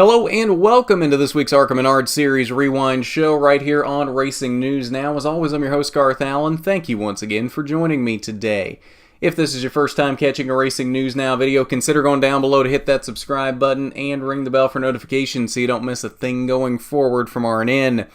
Hello and welcome into this week's ARCA Series Rewind show right here on Racing News Now. As always, I'm your host, Garth Allen. Thank you once again for joining me today. If this is your first time catching a Racing News Now video, consider going down below to hit that subscribe button and ring the bell for notifications so you don't miss a thing going forward from RNN.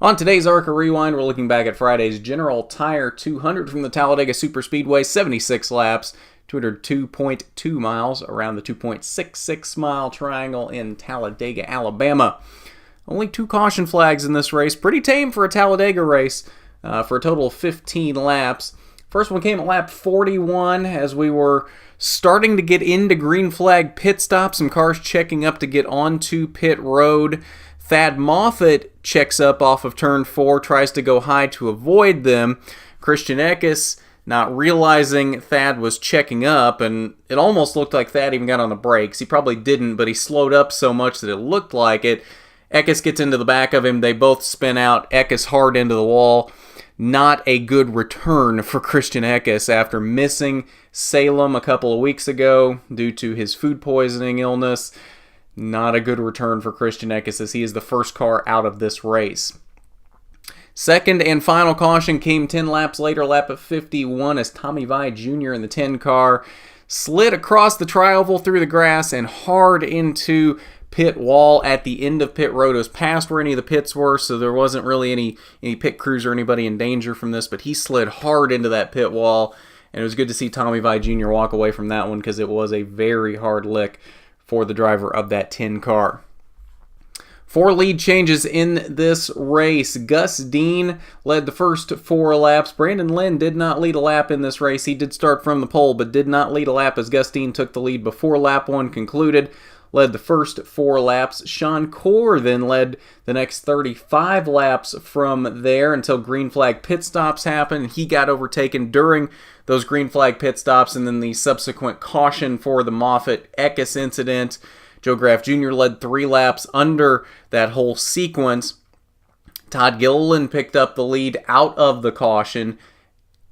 On today's ARCA Rewind, we're looking back at Friday's General Tire 200 from the Talladega Superspeedway, 76 laps. 202.2 miles around the 2.66 mile triangle in Talladega, Alabama. Only 2 caution flags in this race. Pretty tame for a Talladega race for a total of 15 laps. First one came at lap 41 as we were starting to get into green flag pit stops. Some cars checking up to get onto pit road. Thad Moffitt checks up off of turn 4, tries to go high to avoid them. Christian Eckes, not realizing Thad was checking up, and it almost looked like Thad even got on the brakes. He probably didn't, but he slowed up so much that it looked like it. Eckes gets into the back of him. They both spin out. Eckes hard into the wall. Not a good return for Christian Eckes after missing Salem a couple of weeks ago due to his food poisoning illness. Not a good return for Christian Eckes as he is the first car out of this race. Second and final caution came 10 laps later, lap of 51, as Tommy Vi Jr. in the 10 car slid across the tri-oval through the grass and hard into pit wall at the end of pit road. It was past where any of the pits were, so there wasn't really any pit crews or anybody in danger from this, but he slid hard into that pit wall, and it was good to see Tommy Vi Jr. walk away from that one because it was a very hard lick for the driver of that 10 car. 4 lead changes in this race. Gus Dean led the first 4 laps. Brandon Lynn did not lead a lap in this race. He did start from the pole, but did not lead a lap as Gus Dean took the lead before lap 1 concluded. Led the first 4 laps. Sean Corr then led the next 35 laps from there until green flag pit stops happened. He got overtaken during those green flag pit stops and then the subsequent caution for the Moffitt-Eckes incident. Joe Graf Jr. led 3 laps under that whole sequence. Todd Gilliland picked up the lead out of the caution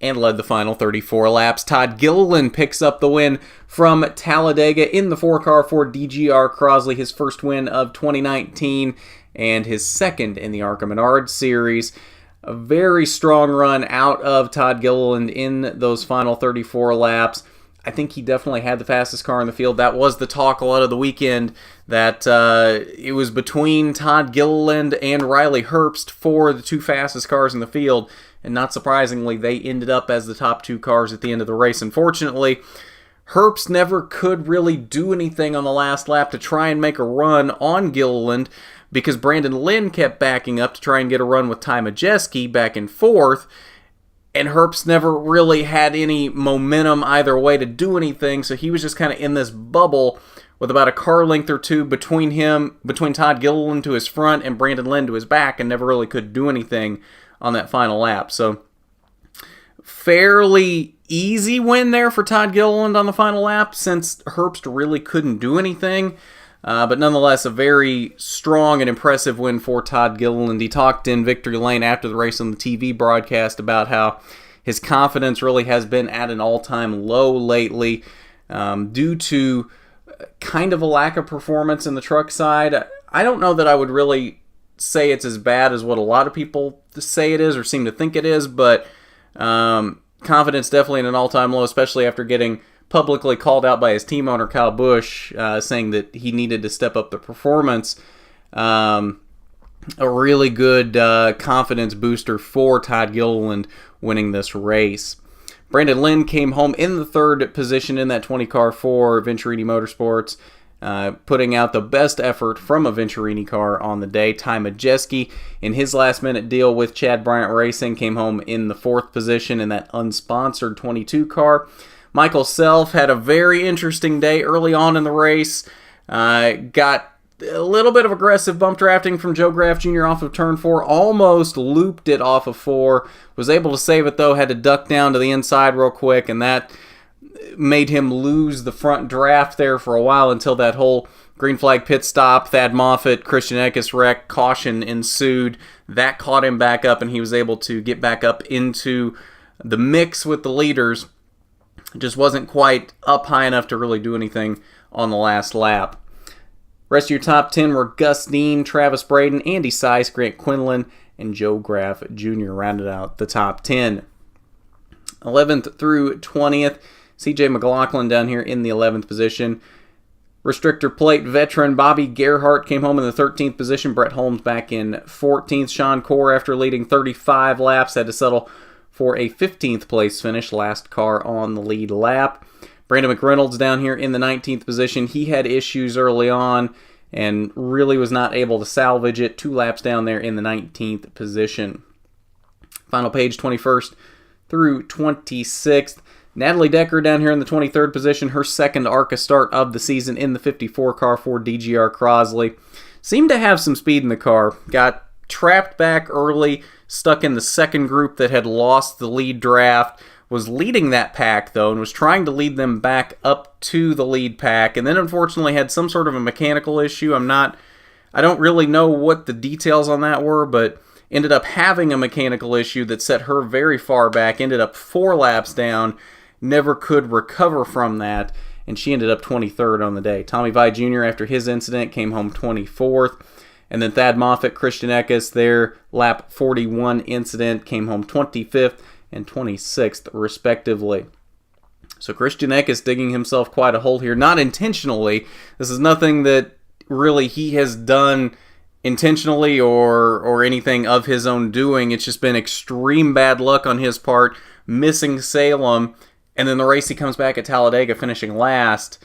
and led the final 34 laps. Todd Gilliland picks up the win from Talladega in the 4-car for DGR Crosley, his first win of 2019 and his second in the ARCA Series. A very strong run out of Todd Gilliland in those final 34 laps. I think he definitely had the fastest car in the field. That was the talk a lot of the weekend, that it was between Todd Gilliland and Riley Herbst for the 2 fastest cars in the field, and not surprisingly, they ended up as the top 2 cars at the end of the race. Unfortunately, Herbst never could really do anything on the last lap to try and make a run on Gilliland because Brandon Lynn kept backing up to try and get a run with Ty Majeski back and forth, and Herbst never really had any momentum either way to do anything, so he was just kind of in this bubble with about a car length or 2 between Todd Gilliland to his front and Brandon Lynn to his back, and never really could do anything on that final lap. So, fairly easy win there for Todd Gilliland on the final lap since Herbst really couldn't do anything. But nonetheless, a very strong and impressive win for Todd Gilliland. He talked in Victory Lane after the race on the TV broadcast about how his confidence really has been at an all-time low lately due to kind of a lack of performance in the truck side. I don't know that I would really say it's as bad as what a lot of people say it is or seem to think it is, but confidence definitely at an all-time low, especially after getting publicly called out by his team owner, Kyle Busch, saying that he needed to step up the performance. A really good confidence booster for Todd Gilliland winning this race. Brandon Lynn came home in the 3rd position in that 20 car for Venturini Motorsports, putting out the best effort from a Venturini car on the day. Ty Majeski, in his last-minute deal with Chad Bryant Racing, came home in the 4th position in that unsponsored 22 car. Michael Self had a very interesting day early on in the race. Got a little bit of aggressive bump drafting from Joe Graf Jr. off of turn 4. Almost looped it off of 4. Was able to save it though. Had to duck down to the inside real quick, and that made him lose the front draft there for a while until that whole green flag pit stop, Thad Moffitt, Christian Eckes wreck, caution ensued. That caught him back up, and he was able to get back up into the mix with the leaders. Just wasn't quite up high enough to really do anything on the last lap. Rest of your top 10 were Gus Dean, Travis Braden, Andy Seiss, Grant Quinlan, and Joe Graff Jr. rounded out the top 10. 11th through 20th, CJ McLaughlin down here in the 11th position. Restrictor Plate veteran Bobby Gerhart came home in the 13th position. Brett Holmes back in 14th. Sean Corr, after leading 35 laps, had to settle for a 15th place finish, last car on the lead lap. Brandon McReynolds down here in the 19th position. He had issues early on and really was not able to salvage it. 2 laps down there in the 19th position. Final page, 21st through 26th. Natalie Decker down here in the 23rd position. Her second ARCA start of the season in the 54 car for DGR Crosley. Seemed to have some speed in the car. Got trapped back early, stuck in the second group that had lost the lead draft. Was leading that pack, though, and was trying to lead them back up to the lead pack, and then unfortunately had some sort of a mechanical issue. I don't really know what the details on that were, but ended up having a mechanical issue that set her very far back, ended up 4 laps down, never could recover from that, and she ended up 23rd on the day. Tommy Vi Jr., after his incident, came home 24th, and then Thad Moffitt, Christian Eckes, their lap 41 incident, came home 25th, and 26th, respectively. So Christian Eckes digging himself quite a hole here, not intentionally. This is nothing that really he has done intentionally or anything of his own doing. It's just been extreme bad luck on his part, missing Salem, and then the race he comes back at Talladega finishing last.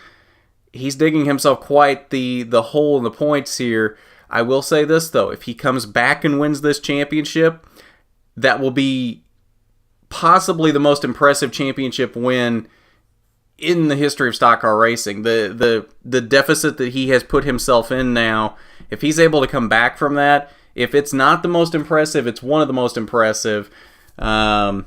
He's digging himself quite the hole in the points here. I will say this, though. If he comes back and wins this championship, that will be possibly the most impressive championship win in the history of stock car racing. The deficit that he has put himself in now, if he's able to come back from that, if it's not the most impressive, it's one of the most impressive, and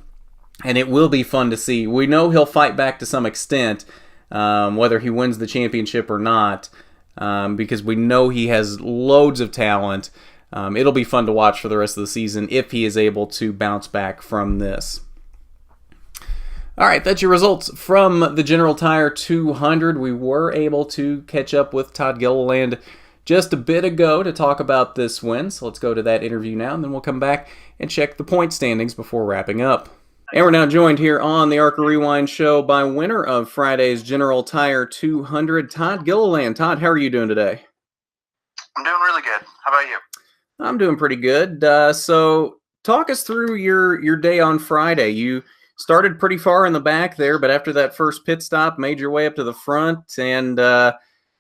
it will be fun to see. We know he'll fight back to some extent, whether he wins the championship or not, because we know he has loads of talent. It'll be fun to watch for the rest of the season if he is able to bounce back from this. All right, that's your results from the General Tire 200. We were able to catch up with Todd Gilliland just a bit ago to talk about this win. So let's go to that interview now, and then we'll come back and check the point standings before wrapping up. And we're now joined here on the ARCA Rewind Show by winner of Friday's General Tire 200, Todd Gilliland. Todd, how are you doing today? I'm doing really good. How about you? I'm doing pretty good. So talk us through your day on Friday. You started pretty far in the back there, but after that first pit stop, made your way up to the front and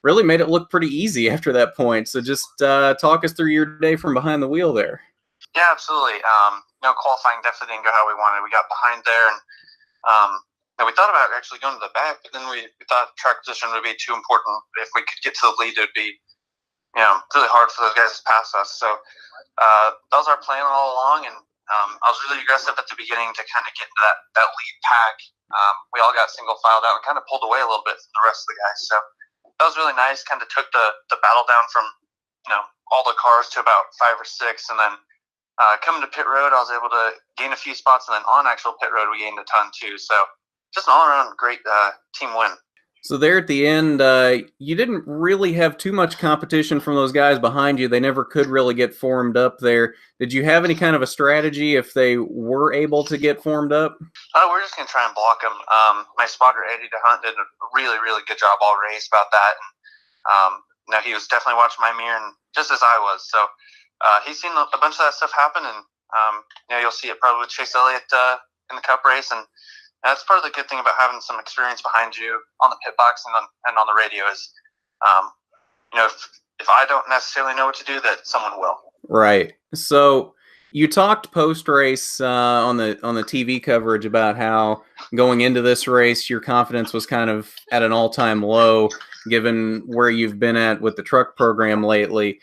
really made it look pretty easy after that point. So just talk us through your day from behind the wheel there. Yeah, absolutely. Qualifying definitely didn't go how we wanted. We got behind there, and we thought about actually going to the back, but then we thought track position would be too important. If we could get to the lead, it would be really hard for those guys to pass us. So that was our plan all along, and I was really aggressive at the beginning to kind of get into that lead pack. We all got single filed out and kind of pulled away a little bit from the rest of the guys. So that was really nice. Kind of took the battle down from all the cars to about 5 or 6, and then coming to pit road, I was able to gain a few spots, and then on actual pit road, we gained a ton too. So just an all-around great team win. So there at the end, you didn't really have too much competition from those guys behind you. They never could really get formed up there. Did you have any kind of a strategy if they were able to get formed up? We're just going to try and block them. My spotter, Eddie DeHunt, did a really, really good job all race about that. And he was definitely watching my mirror, and just as I was. So he's seen a bunch of that stuff happen, and you'll see it probably with Chase Elliott in the Cup race. And that's part of the good thing about having some experience behind you on the pit box and on the radio is, if I don't necessarily know what to do, that someone will. Right. So you talked post-race on the TV coverage about how going into this race, your confidence was kind of at an all-time low, given where you've been at with the truck program lately.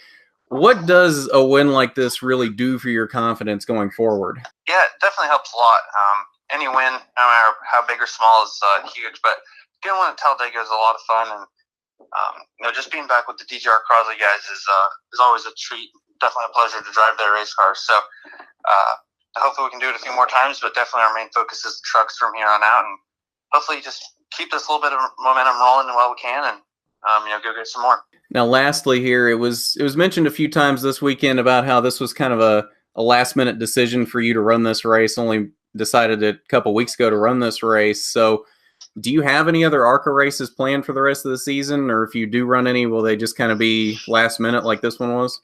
What does a win like this really do for your confidence going forward? Yeah, it definitely helps a lot. Any win, no matter how big or small, is huge. But getting one at Talladega is a lot of fun, and just being back with the DGR Crosley guys is always a treat. Definitely a pleasure to drive their race cars. So hopefully we can do it a few more times. But definitely our main focus is the trucks from here on out, and hopefully just keep this little bit of momentum rolling while we can, and go get some more. Now, lastly here, it was mentioned a few times this weekend about how this was kind of a last-minute decision for you to run this race. Only decided a couple weeks ago to run this race. So do you have any other ARCA races planned for the rest of the season? Or if you do run any, will they just kind of be last-minute like this one was?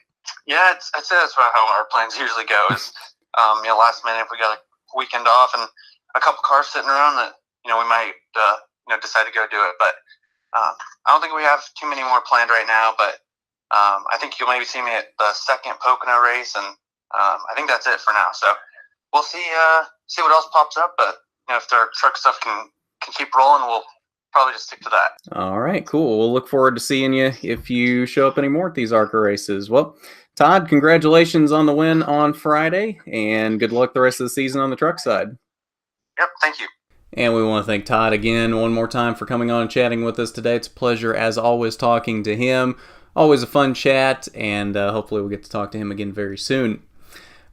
Yeah, I'd say that's about how our plans usually go. Is last minute, if we got a weekend off and a couple cars sitting around, that we might decide to go do it. But I don't think we have too many more planned right now. But I think you'll maybe see me at the second Pocono race, and I think that's it for now. So we'll see what else pops up. But if our truck stuff can keep rolling, we'll probably just stick to that. All right, cool. We'll look forward to seeing you if you show up anymore at these ARCA races. Well, Todd, congratulations on the win on Friday, and good luck the rest of the season on the truck side. Yep, thank you. And we want to thank Todd again one more time for coming on and chatting with us today. It's a pleasure, as always, talking to him. Always a fun chat, and hopefully we'll get to talk to him again very soon.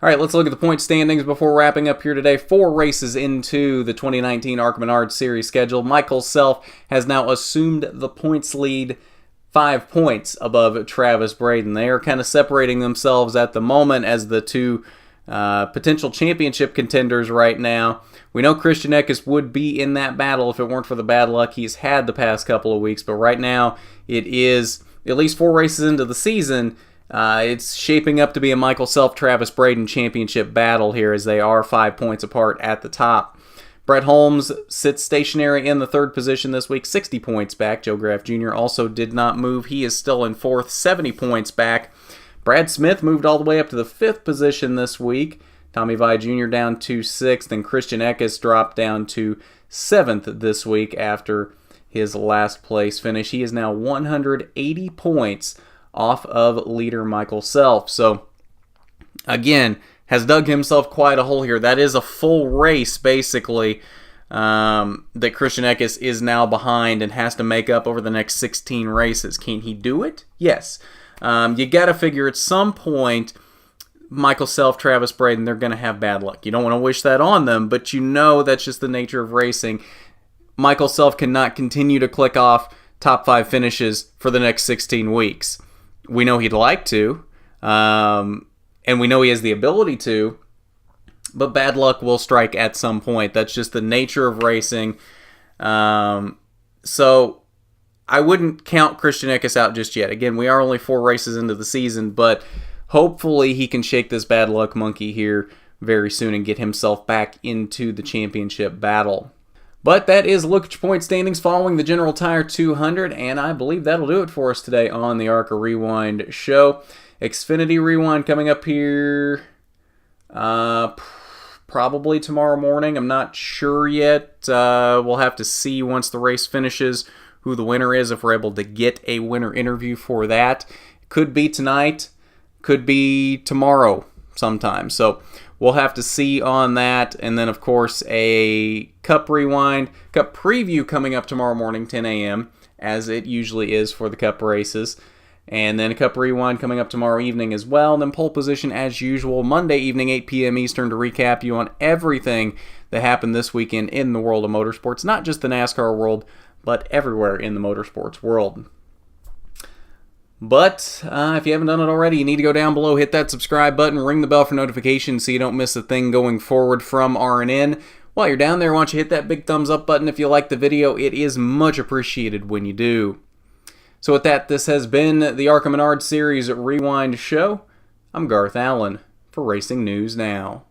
All right, let's look at the point standings before wrapping up here today. 4 races into the 2019 ARCA Menard Series schedule. Michael Self has now assumed the points lead, 5 points above Travis Braden. They are kind of separating themselves at the moment as the two potential championship contenders right now. We know Christian Eckes would be in that battle if it weren't for the bad luck he's had the past couple of weeks, but right now it is at least 4 races into the season. It's shaping up to be a Michael Self, Travis Braden championship battle here as they are 5 points apart at the top. Brett Holmes sits stationary in the 3rd position this week, 60 points back. Joe Graff Jr. also did not move. He is still in 4th, 70 points back. Brad Smith moved all the way up to the 5th position this week. Tommy Vi Jr. down to 6th, and Christian Eckes dropped down to 7th this week after his last place finish. He is now 180 points off of leader Michael Self. So, again, has dug himself quite a hole here. That is a full race, basically, that Christian Eckes is now behind and has to make up over the next 16 races. Can he do it? Yes. You got to figure at some point, Michael Self, Travis Braden, they're going to have bad luck. You don't want to wish that on them, but you know that's just the nature of racing. Michael Self cannot continue to click off top 5 finishes for the next 16 weeks. We know he'd like to, and we know he has the ability to, but bad luck will strike at some point. That's just the nature of racing. So I wouldn't count Christian Eckes out just yet. Again, we are only 4 races into the season, but hopefully he can shake this bad luck monkey here very soon and get himself back into the championship battle. But that is a look at your point standings following the General Tire 200, and I believe that'll do it for us today on the ARCA Rewind show. Xfinity Rewind coming up here probably tomorrow morning. I'm not sure yet. We'll have to see once the race finishes who the winner is, if we're able to get a winner interview for that. Could be tonight, could be tomorrow sometime. So we'll have to see on that. And then, of course, a Cup Rewind, Cup Preview coming up tomorrow morning, 10 a.m., as it usually is for the Cup races. And then a Cup Rewind coming up tomorrow evening as well. And then Pole Position, as usual, Monday evening, 8 p.m. Eastern, to recap you on everything that happened this weekend in the world of motorsports. Not just the NASCAR world, but everywhere in the motorsports world. But if you haven't done it already, you need to go down below, hit that subscribe button, ring the bell for notifications so you don't miss a thing going forward from RNN. While you're down there, why don't you hit that big thumbs up button if you like the video. It is much appreciated when you do. So with that, this has been the ARCA Menard Series Rewind show. I'm Garth Allen for Racing News Now.